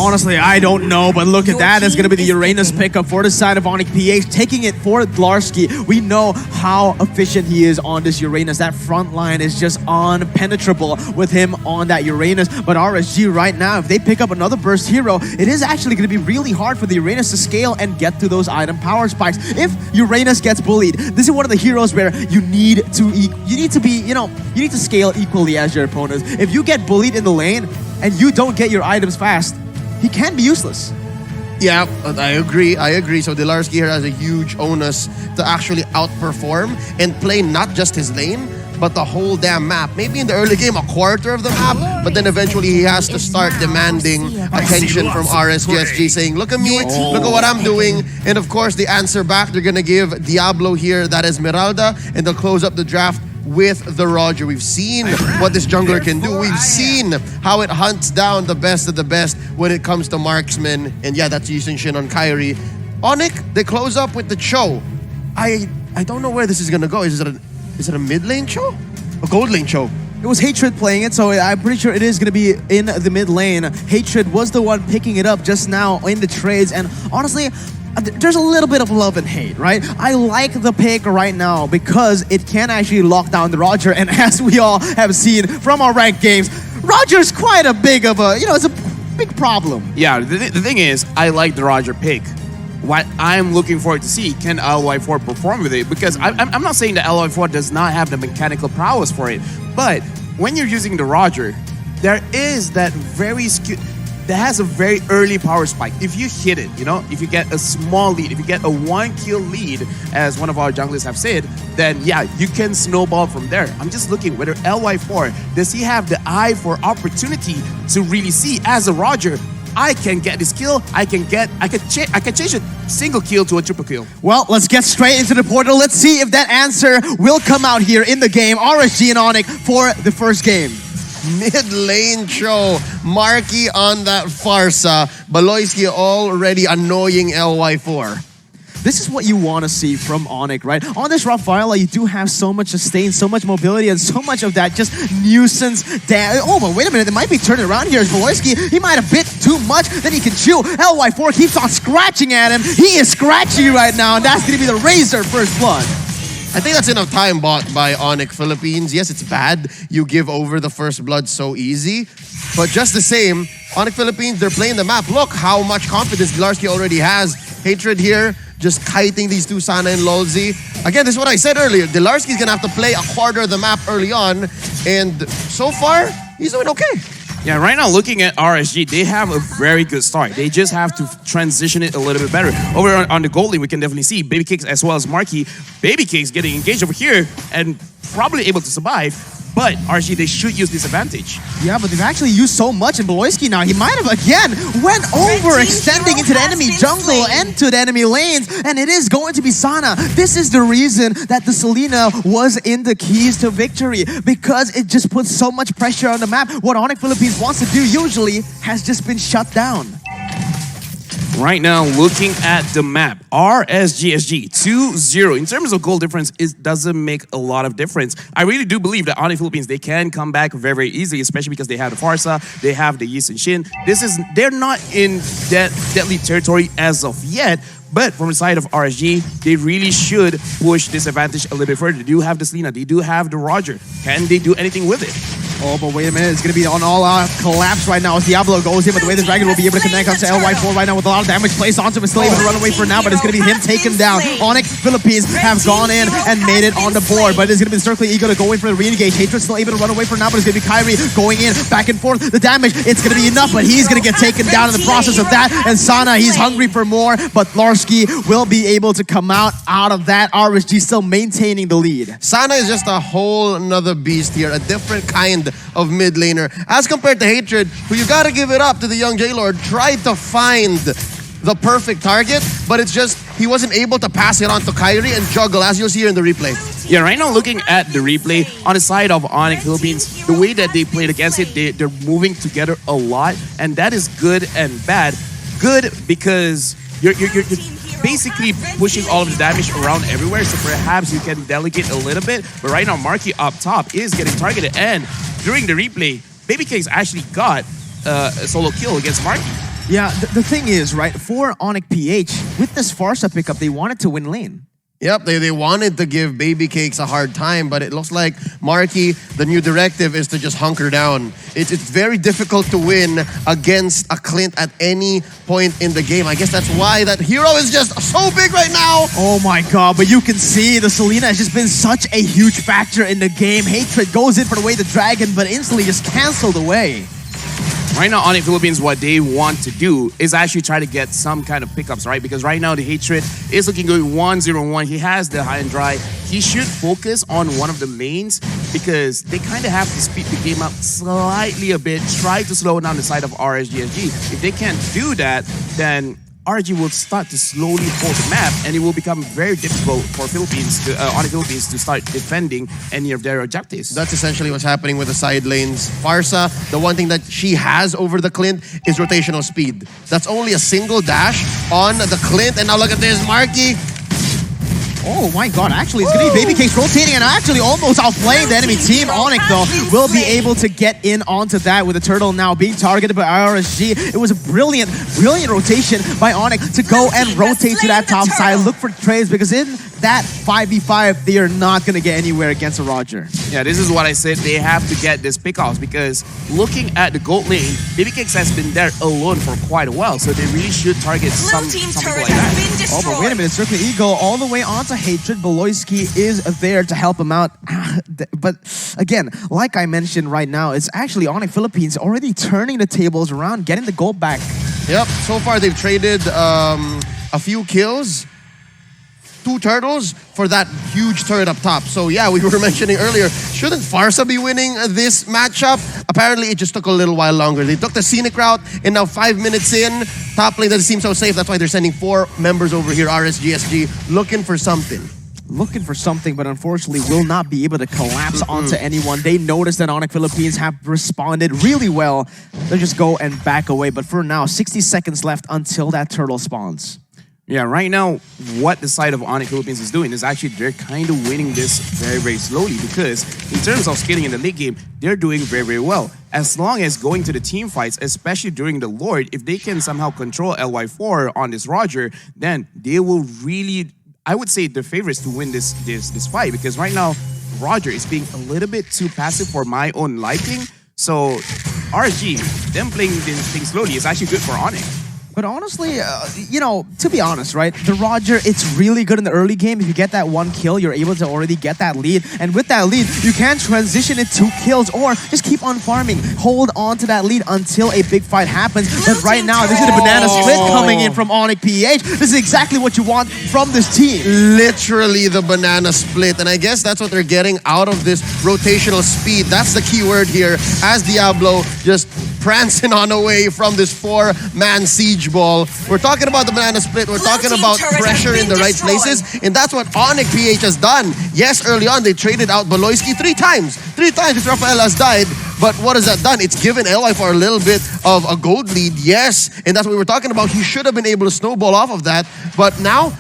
Honestly, I don't know, but look at that. That's going to be the Uranus pickup for the side of ONIC-PH, taking it for Dlarsky. We know how efficient he is on this Uranus. That front line is just unpenetrable with him on that Uranus. But RSG right now, if they pick up another burst hero, it is actually going to be really hard for the Uranus to scale and get to those item power spikes. If Uranus gets bullied, this is one of the heroes where you need to scale equally as your opponents. If you get bullied in the lane and you don't get your items fast, he can be useless. Yeah, I agree. So Dlarsky here has a huge onus to actually outperform and play not just his lane, but the whole damn map. Maybe in the early game, a quarter of the map, but then eventually he has to start demanding attention from RSG, saying, look at me, look at what I'm doing. And of course, the answer back, they're going to give Diablo here, that Esmeralda, and they'll close up the draft with the Roger. We've seen what this jungler can do. We've seen how it hunts down the best of the best when it comes to marksmen. And yeah, that's using Shin on Kyrie. ONIC, they close up with the Cho. I don't know where this is gonna go. Is it a mid lane Cho? A gold lane Cho? It was Hatred playing it, so I'm pretty sure it is going to be in the mid lane. Hatred was the one picking it up just now in the trades, and honestly, there's a little bit of love and hate, right? I like the pick right now because it can actually lock down the Roger, and as we all have seen from our ranked games, Roger's quite a big of a, it's a big problem. Yeah, the thing is, I like the Roger pick. What I'm looking forward to see, can LY4 perform with it? Because I'm not saying that LY4 does not have the mechanical prowess for it, but when you're using the Roger, there is that that has a very early power spike. If you hit it, if you get a small lead, if you get a 1-kill lead, as one of our junglers have said, then yeah, you can snowball from there. I'm just looking whether LY4, does he have the eye for opportunity to really see, as a Roger, I can get this kill, I can change a single kill to a triple kill. Well, let's get straight into the portal. Let's see if that answer will come out here in the game. RSG and ONIC for the first game. Mid lane Cho, Marky on that Farsa, Baloyski already annoying LY4. This is what you want to see from ONIC, right? On this Rafaela, you do have so much sustain, so much mobility, and so much of that just nuisance damage. Oh, but wait a minute, it might be turning around here. Baloyski, he might have bit too much, then he can chew. LY4 keeps on scratching at him. He is scratchy right now, and that's going to be the Razor first blood. I think that's enough time bought by ONIC Philippines. Yes, it's bad you give over the first blood so easy, but just the same, ONIC Philippines, they're playing the map. Look how much confidence Dlarsky already has. Hatred here, just kiting these two, Sana and Lolzy. Again, this is what I said earlier. Dlarsky's gonna have to play a quarter of the map early on, and so far, he's doing okay. Yeah, right now, looking at RSG, they have a very good start. They just have to transition it a little bit better. Over on the gold lane, we can definitely see Baby Cakes as well as Marky. Baby Cakes getting engaged over here and probably able to survive. But RSG, they should use this advantage. Yeah, but they've actually used so much in Baloyski now. He might have, again, went over, extending into the enemy jungle and to the enemy lanes, and it is going to be Sana. This is the reason that the Selena was in the keys to victory, because it just puts so much pressure on the map. What ONIC Philippines wants to do usually has just been shut down. Right now, looking at the map, RSGSG 2-0. In terms of goal difference, it doesn't make a lot of difference. I really do believe that ONIC Philippines, they can come back very, very easily, especially because they have the Farsa, they have the Yi and Shin. They're not in that deadly territory as of yet, but from the side of RSG, they really should push this advantage a little bit further. They do have the Selena, they do have the Roger. Can they do anything with it? Oh, but wait a minute, it's going to be an all-out collapse right now as Diablo goes in, but the way the Dragon will be able to connect onto LY4 right now with a lot of damage placed onto him. It's still able to run away for now, but it's going to be him taken down. ONIC Philippines have gone in and made it on the board, but it's going to be Circle Eagle to go in for the re-engage. Hatred's still able to run away for now, but it's going to be Kyrie going in, back and forth. The damage, it's going to be enough, but he's going to get taken down in the process of that. And Sana, he's hungry for more, but Dlarsky will be able to come out of that. RSG still maintaining the lead. Sana is just a whole nother beast here, a different kind of mid laner. As compared to Hatred, who you gotta give it up to the young J-Lord, tried to find the perfect target, but it's just he wasn't able to pass it on to Kyrie and juggle, as you'll see here in the replay. Yeah, right now looking at the replay, on the side of ONIC Philippines, the way that they played against it, they're moving together a lot, and that is good and bad. Good because you're basically pushing all of the damage around everywhere, so perhaps you can delegate a little bit, but right now Marky up top is getting targeted, and during the replay, Baby Cakes actually got a solo kill against Marky. Yeah, the thing is, right, for ONIC-PH, with this Farsa pickup, they wanted to win lane. Yep, they wanted to give Baby Cakes a hard time, but it looks like Marky, the new directive is to just hunker down. It's very difficult to win against a Clint at any point in the game. I guess that's why that hero is just so big right now. Oh my god, but you can see the Selena has just been such a huge factor in the game. Hatred goes in for the way the dragon, but instantly just cancelled away. Right now, ONIC Philippines, what they want to do is actually try to get some kind of pickups, right? Because right now, the Hatred is looking good 1-0-1. He has the high and dry. He should focus on one of the lanes because they kind of have to speed the game up slightly a bit, try to slow down the side of RSG. If they can't do that, then RSG will start to slowly hold the map, and it will become very difficult for ONIC Philippines to start defending any of their objectives. That's essentially what's happening with the side lanes. Farsa, the one thing that she has over the Clint is rotational speed. That's only a single dash on the Clint, and now look at this, Marky. Oh my god, actually it's going to be Baby Cakes rotating and actually almost outplaying the enemy team. ONIC though will be able to get in onto that with the turtle now being targeted by RSG. It was a brilliant rotation by ONIC to go and rotate to that top side, look for trades, because in that 5v5 they are not going to get anywhere against a Roger. Yeah, this is what I said. They have to get this pickoffs because looking at the gold lane, Baby Cakes has been there alone for quite a while, so they really should target something like that. Oh, but wait a minute, Circle Eagle all the way onto Hatred. Beloyski is there to help him out. But again, like I mentioned right now, it's actually ONIC Philippines already turning the tables around, getting the gold back. Yep, so far they've traded a few kills, 2 turtles for that huge turret up top. So yeah, we were mentioning earlier, shouldn't Farsa be winning this matchup? Apparently it just took a little while longer. They took the scenic route, and now 5 minutes in, top lane doesn't seem so safe. That's why they're sending 4 members over here, RSG, SG, looking for something. Looking for something, but unfortunately will not be able to collapse onto anyone. They noticed that ONIC Philippines have responded really well. They'll just go and back away. But for now, 60 seconds left until that turtle spawns. Yeah, right now, what the side of ONIC Philippines is doing is actually they're kind of winning this very slowly because in terms of scaling in the late game, they're doing very well. As long as going to the team fights, especially during the Lord, if they can somehow control LY4 on this Roger, then they will really, I would say, the favorites to win this fight because right now, Roger is being a little bit too passive for my own liking. So RSG, them playing this thing slowly is actually good for ONIC. But honestly, you know, to be honest, right? The Roger, it's really good in the early game. If you get that 1 kill, you're able to already get that lead. And with that lead, you can transition it to kills or just keep on farming. Hold on to that lead until a big fight happens. But right now, this is the banana split coming in from ONIC-PH. This is exactly what you want from this team. Literally the banana split. And I guess that's what they're getting out of this rotational speed. That's the key word here. As Diablo just prancing on away from this 4-man siege ball. We're talking about the banana split. We're talking about pressure in the right places. And that's what ONIC-PH has done. Yes, early on, they traded out Beloyski 3 times. 3 times Rafael has died. But what has that done? It's given LY for a little bit of a gold lead. Yes, and that's what we were talking about. He should have been able to snowball off of that. But now,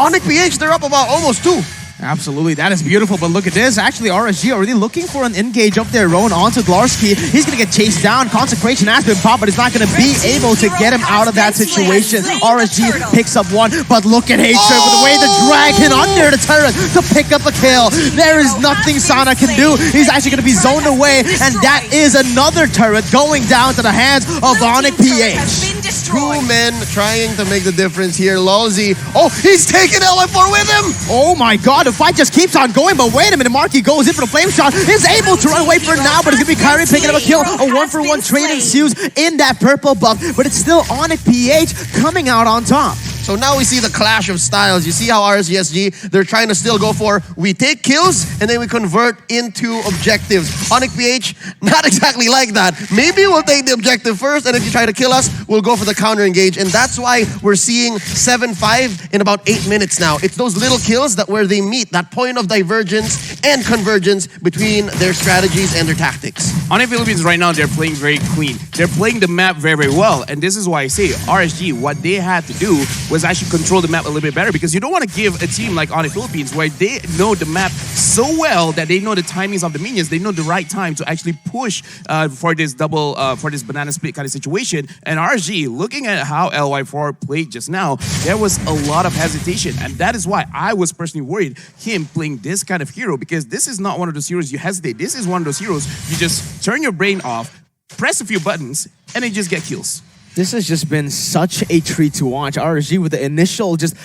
ONIC-PH, they're up about almost 2. Absolutely, that is beautiful, but look at this. Actually, RSG already looking for an engage of their own onto Dlarsky. He's going to get chased down. Consecration has been popped, but it's not going to be able to get him out of that situation. RSG picks up 1, but look at Hatred with the way the dragon under the turret to pick up a kill. There is nothing Sana can do. He's actually going to be zoned away, and that is another turret going down to the hands of ONIC-PH. 2 men trying to make the difference here. Lolzy, oh, he's taking LY4 with him! Oh my god, the fight just keeps on going, but wait a minute, Marky goes in for the flame shot, is able to run away for it now, but it's gonna be Kyrie picking up a kill. A 1-for-1 trade ensues in that purple buff, but it's still ONIC-PH coming out on top. So now we see the clash of styles. You see how RSG, they're trying to still go for, we take kills and then we convert into objectives. ONIC-PH, not exactly like that. Maybe we'll take the objective first, and if you try to kill us, we'll go for the counter engage. And that's why we're seeing 7-5 in about 8 minutes now. It's those little kills that where they meet, that point of divergence and convergence between their strategies and their tactics. ONIC Philippines right now, they're playing very clean. They're playing the map very well. And this is why I say RSG, what they had to do was was actually control the map a little bit better, because you don't want to give a team like ONIC Philippines, where they know the map so well that they know the timings of the minions, they know the right time to actually push for this for this banana split kind of situation. And RSG, looking at how LY4 played just now, there was a lot of hesitation, and that is why I was personally worried him playing this kind of hero, because this is not one of those heroes you hesitate. This is one of those heroes you just turn your brain off, press a few buttons, and then just get kills. This has just been such a treat to watch. RSG with the initial just,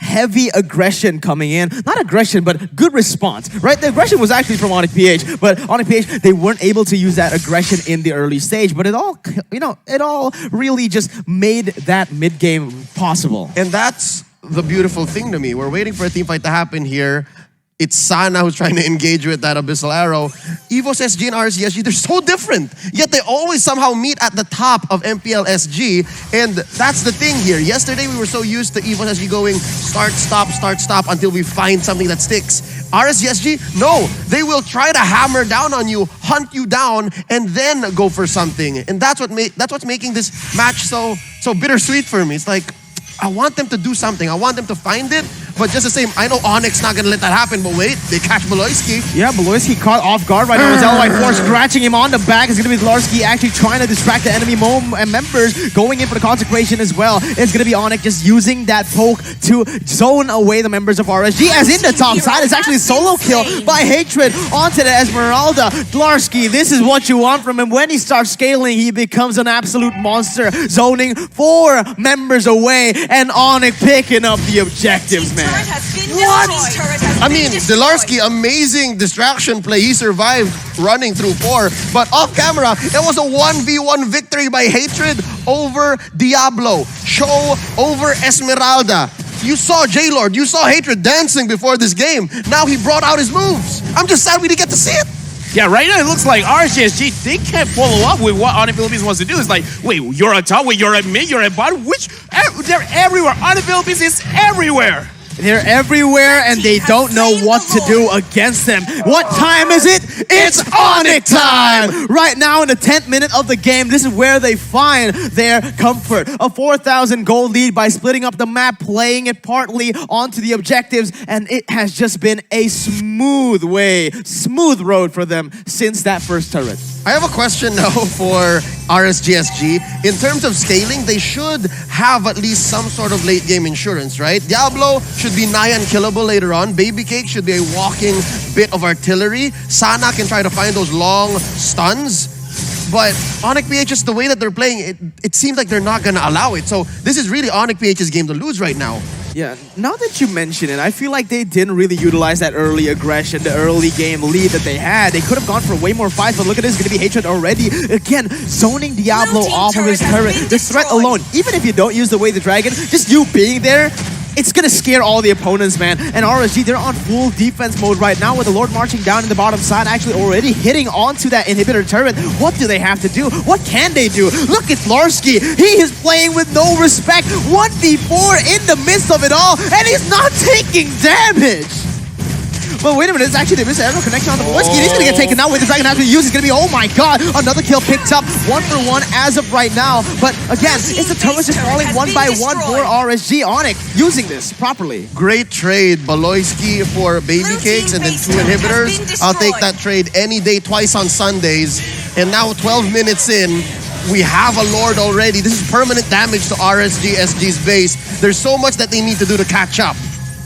heavy aggression coming in. Not aggression, but good response, right? The aggression was actually from ONIC-PH, but ONIC-PH, they weren't able to use that aggression in the early stage, but it all really just made that mid-game possible. And that's the beautiful thing to me. We're waiting for a team fight to happen here. It's Sana who's trying to engage with that Abyssal Arrow. EVOS SG and RSG, they're so different. Yet they always somehow meet at the top of MPL SG. And that's the thing here. Yesterday, we were so used to EVOS SG going start, stop until we find something that sticks. RSG SG, no. They will try to hammer down on you, hunt you down, and then go for something. And that's what's making this match so bittersweet for me. It's like, I want them to do something. I want them to find it. But just the same, I know Onyx not gonna let that happen, but wait, they catch Beloyski. Yeah, Beloyski caught off guard right now. It's LY4 scratching him on the back. It's gonna be Zlarsky actually trying to distract the enemy members, going in for the consecration as well. It's gonna be Onyx just using that poke to zone away the members of RSG. As in the top side, it's actually a solo kill by Hatred onto the Esmeralda. Zlarsky, this is what you want from him. When he starts scaling, he becomes an absolute monster, zoning 4 members away, and Onyx picking up the objectives, man. What? I mean, Delarsky, amazing distraction play. He survived running through 4. But off camera, it was a 1v1 victory by Hatred over Diablo. Show over Esmeralda. You saw J-Lord, you saw Hatred dancing before this game. Now he brought out his moves. I'm just sad we didn't get to see it. Yeah, right now it looks like RSG, they can't follow up with what ONIC Philippines wants to do. It's like, wait, you're at top, wait, you're at mid, you're at bottom, they're everywhere. ONIC Philippines is everywhere. They're everywhere and they don't know what to do against them. What time is it? It's ONIC time! Right now in the 10th minute of the game, this is where they find their comfort. A 4,000 gold lead by splitting up the map, playing it partly onto the objectives, and it has just been a smooth road for them since that first turret. I have a question now for RSGSG. In terms of scaling, they should have at least some sort of late game insurance, right? Diablo should be nigh unkillable later on. Baby Cake should be a walking bit of artillery. Sana can try to find those long stuns. But ONIC-PH, just the way that they're playing, it seems like they're not going to allow it. So this is really ONIC-PH's game to lose right now. Yeah, now that you mention it, I feel like they didn't really utilize that early aggression, the early game lead that they had. They could have gone for way more fights, but look at this, it's going to be Hatred already. Again, zoning Diablo off of his turret. The threat alone, even if you don't use the Way the Dragon, just you being there, it's gonna scare all the opponents, man. And RSG, they're on full defense mode right now with the Lord marching down in the bottom side, actually already hitting onto that inhibitor turret. What do they have to do? What can they do? Look at Larsky. He is playing with no respect. 1v4 in the midst of it all, and he's not taking damage. But wait a minute, it's actually the missed arrow connection on the Beloyski. He's gonna get taken out with the Dragon actually used. It's gonna be, oh my god, another kill picked up. 1 for 1 as of right now. But again, it's the turrets just falling one by one for RSG. ONIC using this properly. Great trade, Beloyski for Baby Cakes and then 2 inhibitors. I'll take that trade any day, twice on Sundays. And now 12 minutes in, we have a Lord already. This is permanent damage to RSG SG's base. There's so much that they need to do to catch up.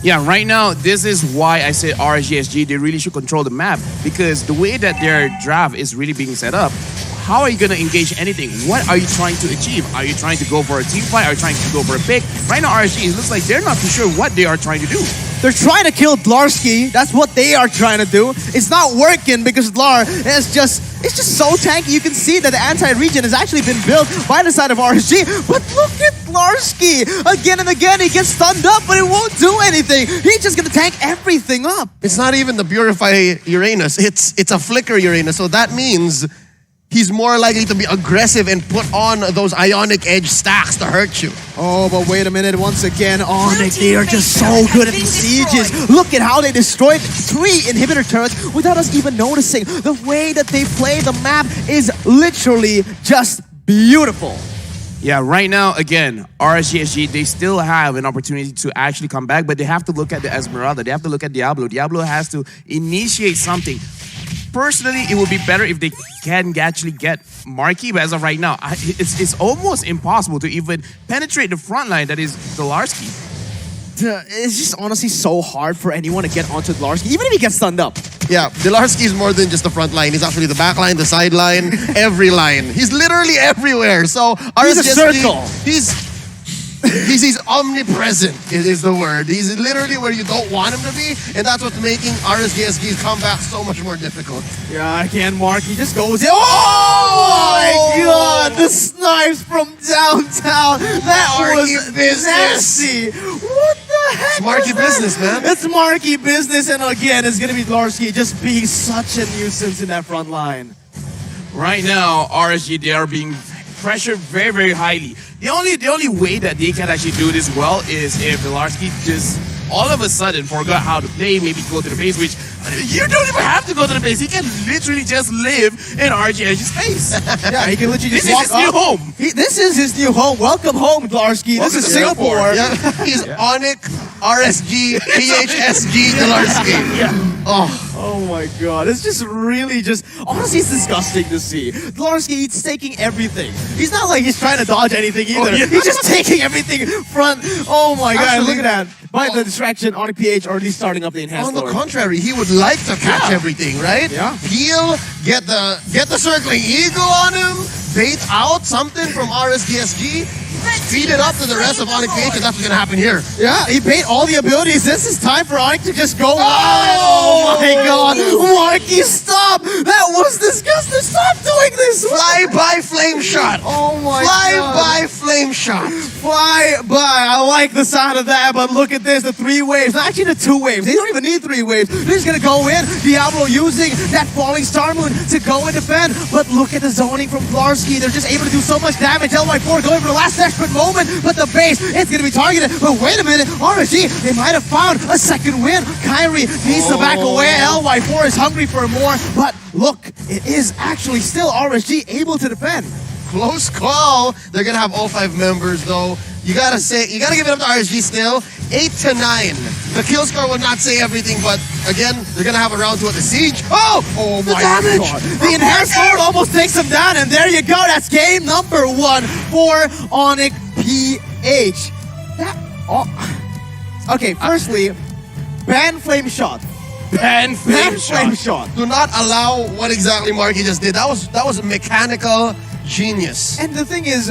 Yeah, right now, this is why I said RSGSG, they really should control the map, because the way that their draft is really being set up, how are you going to engage anything? What are you trying to achieve? Are you trying to go for a team fight? Are you trying to go for a pick? Right now, RSG, it looks like they're not too sure what they are trying to do. They're trying to kill Dlarsky. That's what they are trying to do. It's not working because Dlar is just so tanky. You can see that the anti-regen has actually been built by the side of RSG. But look at Dlarsky. Again and again, he gets stunned up, but it won't do anything. He's just going to tank everything up. It's not even the Purify Uranus. It's a Flicker Uranus. So that means he's more likely to be aggressive and put on those Ionic Edge stacks to hurt you. Oh, but wait a minute. Once again, ONIC, they are just so good at these sieges. Look at how they destroyed 3 inhibitor turrets without us even noticing. The way that they play the map is literally just beautiful. Yeah, right now, again, RSG, they still have an opportunity to actually come back, but they have to look at the Esmeralda. They have to look at Diablo. Diablo has to initiate something. Personally, it would be better if they can actually get Marky, but as of right now, it's almost impossible to even penetrate the front line that is Dolarski. It's just honestly so hard for anyone to get onto Dlarsky, even if he gets stunned up. Yeah, Dilarski is more than just the front line. He's actually the back line, the side line, every line. He's literally everywhere. So He's a RSG, circle. He's omnipresent, is the word. He's literally where you don't want him to be, and that's what's making RSG's comeback so much more difficult. Yeah, again, Mark, he just goes in. Oh my god, the snipes from downtown. That Marky was business. nasty. What the heck? It's Marky was that? business, man. It's Marky business, and again, it's gonna be Dlarsky just being such a nuisance in that front line. Right now, RSG, they are being pressured very, very highly. The only way that they can actually do this well is if Dolarski just all of a sudden forgot how to play, maybe go to the base, which you don't even have to go to the base. He can literally just live in RGS's space. Yeah, he can literally just This is his new home. This is his new home. Welcome home, Dlarsky. This is Singapore. Yeah, he's ONIC, RSG, PHSG, Dilarski. Yeah. Oh my god, it's just really honestly, it's disgusting to see. Dlarsky, he's taking everything. He's not like he's trying to dodge anything either. yeah. He's just taking everything front. Oh my god, Actually, look at that. By the distraction, ONIC-PH already starting up the enhanced On the lord. contrary, he would like to catch everything, right? Yeah. Peel, get the circling eagle on him, bait out something from RSGSG, feed it up to the rest of ONIC-PH, and that's what's gonna happen here. Yeah, he bait all the abilities. This is time for ONIC to just go wild. Oh my god, Marky, stop! That was disgusting. Stop doing this. Fly by flame shot. Oh my Fly god. by flame shot. Fly by. I like the sound of that, but look at this, the 3 waves. Actually, the 2 waves. They don't even need 3 waves. They're just gonna go in. Diablo using that falling star moon to go and defend. But look at the zoning from Dlarsky. They're just able to do so much damage. LY4 going for the last desperate moment, but the base, it's gonna be targeted. But wait a minute, RSG, they might have found a second win. Kyrie needs to back away. LY4 is hungry for more, but look, it is actually still RSG able to defend. Close call. They're gonna have all 5 members though. You gotta give it up to RSG still. 8 to 9. The kill score would not say everything, but again, they're gonna have a round 2 at the siege. Oh The my damage! god. The enhanced lord almost takes him down, and there you go. That's game number 1 for ONIC-PH. Okay, firstly, ban flame shot. Ban Ban flame shot. Do not allow what exactly Marky just did. That was a mechanical genius. And the thing is,